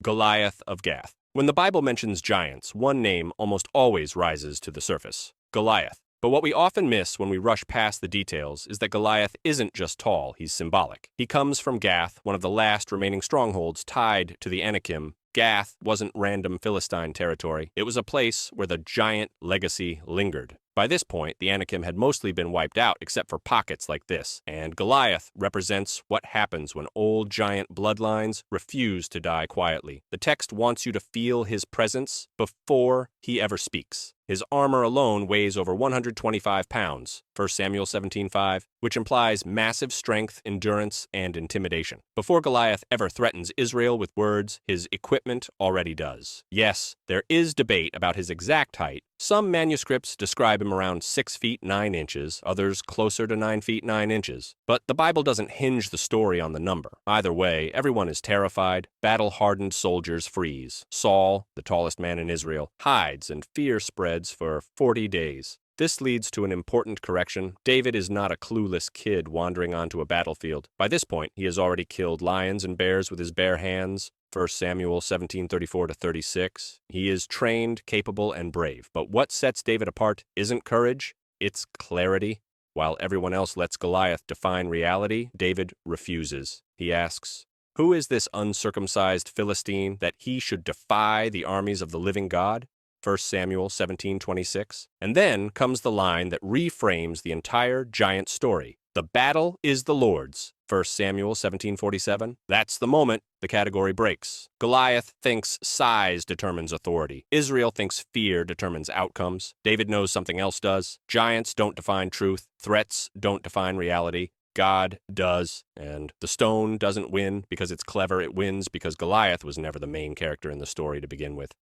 Goliath of Gath. When the Bible mentions giants, one name almost always rises to the surface: Goliath. But what we often miss when we rush past the details is that Goliath isn't just tall, he's symbolic. He comes from Gath, one of the last remaining strongholds tied to the Anakim. Gath wasn't random Philistine territory. It was a place where the giant legacy lingered. By this point, the Anakim had mostly been wiped out except for pockets like this, and Goliath represents what happens when old giant bloodlines refuse to die quietly. The text wants you to feel his presence before he ever speaks. His armor alone weighs over 125 pounds, 1 Samuel 17:5, which implies massive strength, endurance, and intimidation. Before Goliath ever threatens Israel with words, his equipment already does. Yes, there is debate about his exact height. Some manuscripts describe him around 6 feet 9 inches, others closer to 9 feet 9 inches. But the Bible doesn't hinge the story on the number. Either way, everyone is terrified. Battle-hardened soldiers freeze. Saul, the tallest man in Israel, hides, and fear spreads for 40 days. This leads to an important correction. David is not a clueless kid wandering onto a battlefield. By this point, he has already killed lions and bears with his bare hands. 1 Samuel 17:34-36. He is trained, capable, and brave. But what sets David apart isn't courage, it's clarity. While everyone else lets Goliath define reality, David refuses. He asks, "Who is this uncircumcised Philistine that he should defy the armies of the living God?" 1 Samuel 17:26. And then comes the line that reframes the entire giant story. "The battle is the Lord's." 1 Samuel 17:47. That's the moment the category breaks. Goliath thinks size determines authority. Israel thinks fear determines outcomes. David knows something else does. Giants don't define truth. Threats don't define reality. God does. And the stone doesn't win because it's clever. It wins because Goliath was never the main character in the story to begin with.